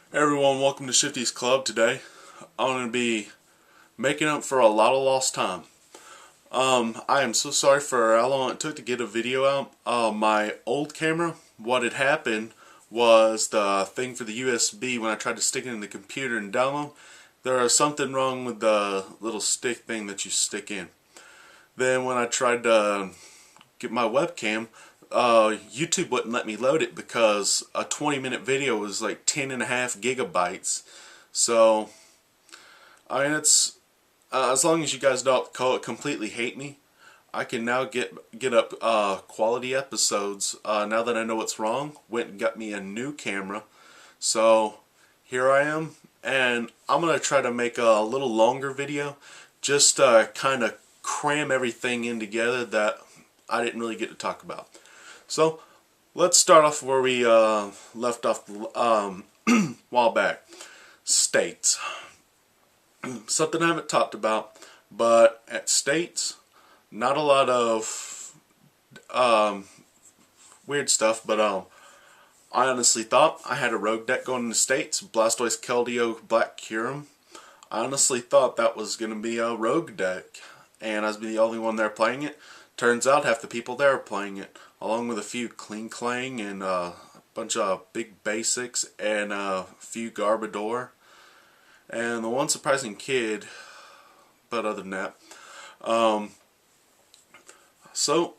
Hey everyone, welcome to Shifty's Club. Today I'm going to be making up for a lot of lost time. I am so sorry for how long it took to get a video out. My old camera, what had happened was the thing for the USB, when I tried to stick it in the computer and download, there was something wrong with the little stick thing that you stick in. Then when I tried to get my webcam, YouTube wouldn't let me load it because a 20-minute video was like 10.5 gigabytes. So, I mean, it's as long as you guys don't completely hate me, I can now get up quality episodes. Now that I know what's wrong, went and got me a new camera. So here I am, and I'm gonna try to make a little longer video, just kind of cram everything in together that I didn't really get to talk about. So let's start off where we left off while back. States. Something I haven't talked about, but at States, not a lot of weird stuff, but I honestly thought I had a rogue deck going in the States, Blastoise, Keldeo, Black Kyurem. I honestly thought that was going to be a rogue deck, and I was the only one there playing it. Turns out half the people there are playing it, along with a few Clean Clang and a bunch of big basics and a few Garbodor. And the one surprising kid, but other than that. So,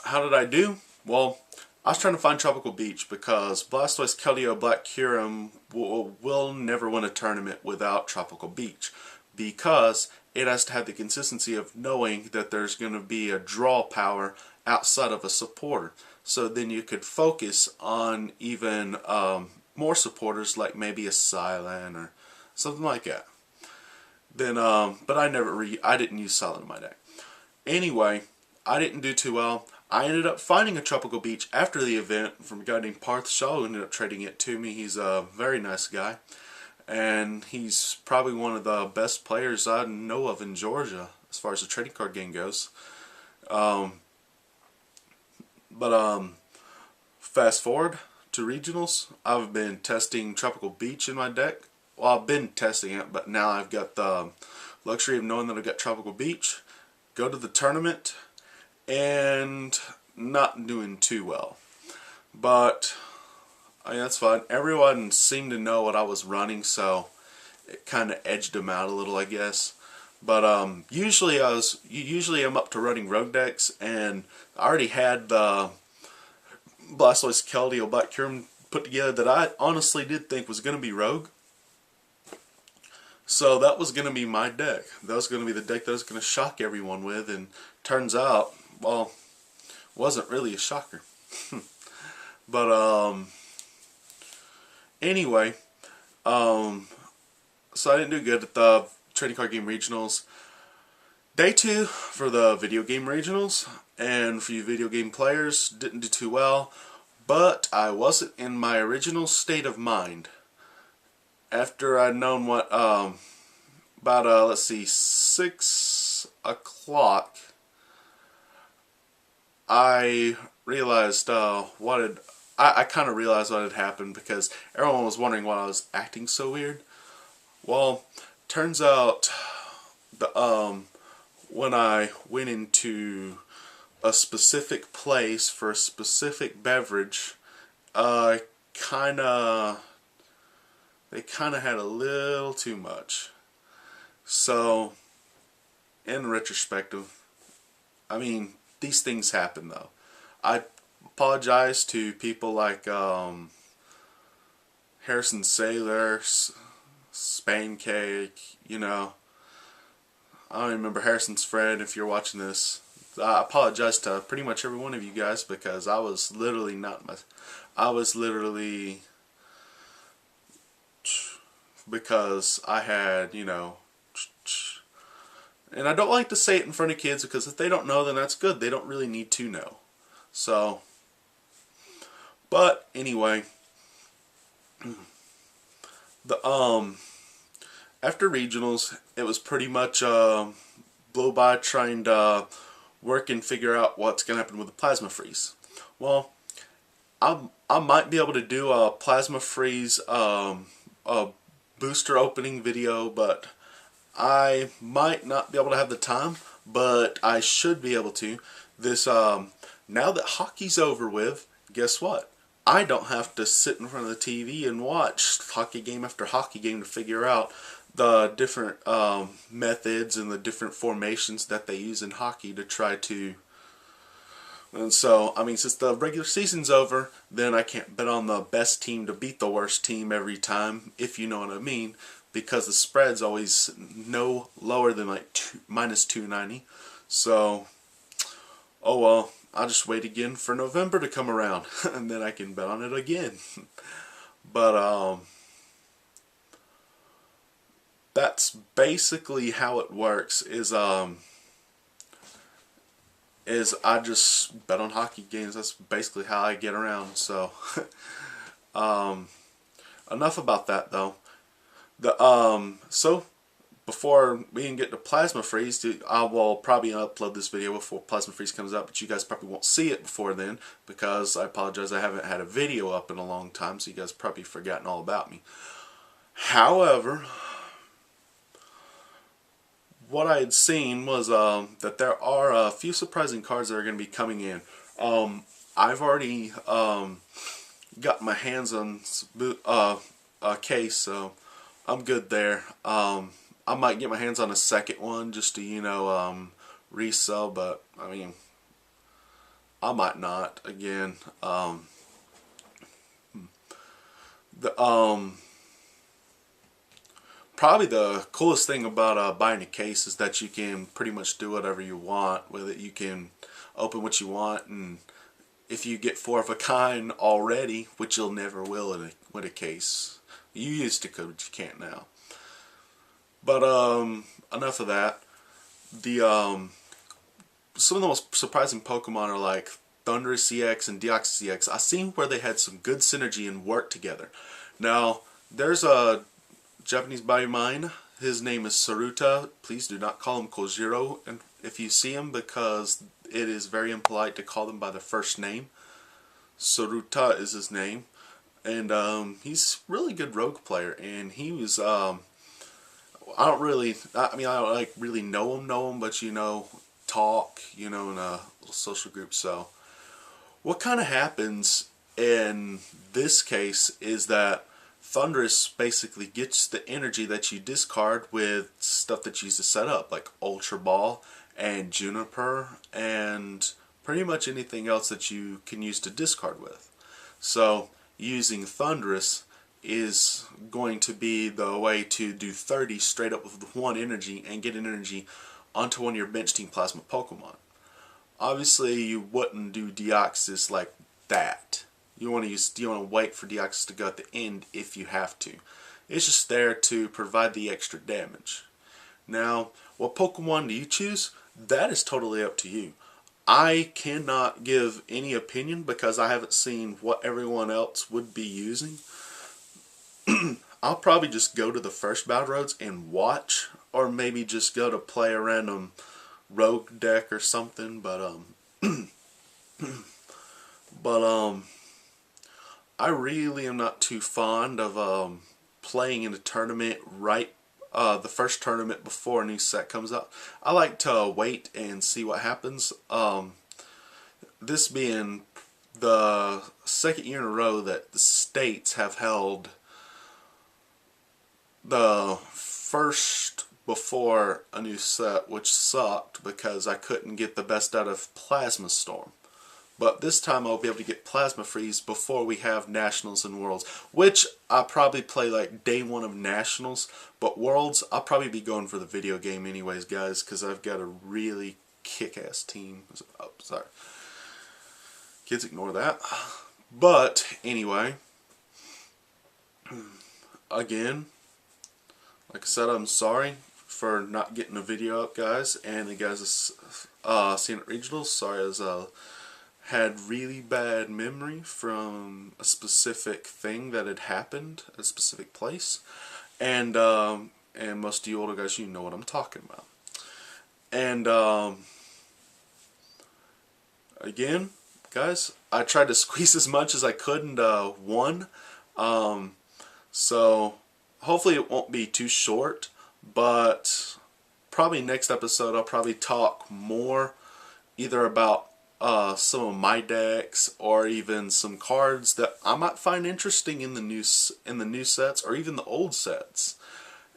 how did I do? Well, I was trying to find Tropical Beach because Blastoise, Keldeo, Black Kyurem will never win a tournament without Tropical Beach, because it has to have the consistency of knowing that there's going to be a draw power outside of a supporter. So then you could focus on even more supporters, like maybe a Sylan or something like that. Then, but I didn't use Sylan in my deck. Anyway, I didn't do too well. I ended up finding a Tropical Beach after the event from a guy named Parth Shaw, who ended up trading it to me. He's a very nice guy, and he's probably one of the best players I know of in Georgia as far as the trading card game goes. Fast forward to regionals, I've been testing Tropical Beach in my deck. Well, I've been testing it, but now I've got the luxury of knowing that I've got Tropical Beach. Go to the tournament, and not doing too well. But I mean, that's fine. Everyone seemed to know what I was running, so it kind of edged them out a little, I guess. But usually I'm up to running rogue decks, and I already had the Blastoise, Keldeo, Black Kyurem put together that I honestly did think was going to be rogue. So that was going to be my deck. That was going to be the deck that I was going to shock everyone with, and turns out, well, wasn't really a shocker. But anyway, so I didn't do good at the trading card game regionals. Day 2 for the video game regionals, and for you video game players, didn't do too well, but I wasn't in my original state of mind. After I'd known what, about, let's see, 6 o'clock, I realized I kind of realized what had happened, because everyone was wondering why I was acting so weird. Well, turns out when I went into a specific place for a specific beverage, they kind of had a little too much. So, in retrospective, I mean, these things happen though. I apologize to people like Harrison Sailor, Spain Cake, you know. I don't remember Harrison's friend. If you're watching this, I apologize to pretty much every one of you guys, because I was literally because I had, you know, and I don't like to say it in front of kids, because if they don't know, then that's good. They don't really need to know. So, but anyway, the after regionals, it was pretty much blow by trying to work and figure out what's going to happen with the plasma freeze. Well, I might be able to do a plasma freeze a booster opening video, but I might not be able to have the time, but I should be able to. This now that hockey's over with, guess what? I don't have to sit in front of the TV and watch hockey game after hockey game to figure out the different methods and the different formations that they use in hockey to try to. And so, I mean, since the regular season's over, then I can't bet on the best team to beat the worst team every time, if you know what I mean, because the spread's always no lower than like minus 290. So, oh well, I'll just wait again for November to come around, and then I can bet on it again. But, that's basically how it works, is I just bet on hockey games. That's basically how I get around. So, enough about that though. So before we can get to Plasma Freeze, I will probably upload this video before Plasma Freeze comes out, but you guys probably won't see it before then, because I apologize, I haven't had a video up in a long time, so you guys probably forgotten all about me. However, what I had seen was that there are a few surprising cards that are going to be coming in. I've already got my hands on a case, so I'm good there. I might get my hands on a second one just to, you know, resell, but I mean, I might not. Again, probably the coolest thing about buying a case is that you can pretty much do whatever you want with it. You can open what you want, and if you get 4 of a kind already, which you'll never will with a case, you used to could, but you can't now. But enough of that. Some of the most surprising Pokemon are like Thundurus EX and Deoxys EX. I seen where they had some good synergy and work together. Now, there's a Japanese buddy of mine. His name is Saruta. Please do not call him Kojiro and if you see him, because it is very impolite to call them by their first name. Saruta is his name. And he's a really good rogue player. And he was, I don't really like really know him, but you know, talk, you know, in a little social group. So what kind of happens in this case is that Thundurus basically gets the energy that you discard with stuff that you use to set up, like Ultra Ball and Juniper and pretty much anything else that you can use to discard with. So using Thundurus is going to be the way to do 30 straight up with 1 energy and get an energy onto one of your bench team plasma Pokemon. Obviously you wouldn't do Deoxys like that. You want to wait for Deoxys to go at the end if you have to. It's just there to provide the extra damage. Now, what Pokemon do you choose? That is totally up to you. I cannot give any opinion because I haven't seen what everyone else would be using. I'll probably just go to the first battle roads and watch, or maybe just go to play a random rogue deck or something, but I really am not too fond of playing in a tournament the first tournament before a new set comes out. I like to wait and see what happens. This being the second year in a row that the states have held the first before a new set, which sucked because I couldn't get the best out of Plasma Storm. But this time I'll be able to get Plasma Freeze before we have Nationals and Worlds, which I'll probably play like day 1 of Nationals, but Worlds I'll probably be going for the video game anyways, guys, because I've got a really kick-ass team. Oh, sorry. Kids, ignore that. But anyway, again, like I said, I'm sorry for not getting a video up, guys, and the guys seeing at regionals. Sorry, as had really bad memory from a specific thing that had happened at a specific place, and most of you older guys, you know what I'm talking about. And again, guys, I tried to squeeze as much as I could into one. So hopefully it won't be too short, but probably next episode I'll probably talk more either about some of my decks or even some cards that I might find interesting in the new sets or even the old sets.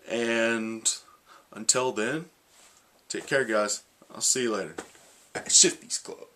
And until then, take care, guys. I'll see you later at Shifty's Club.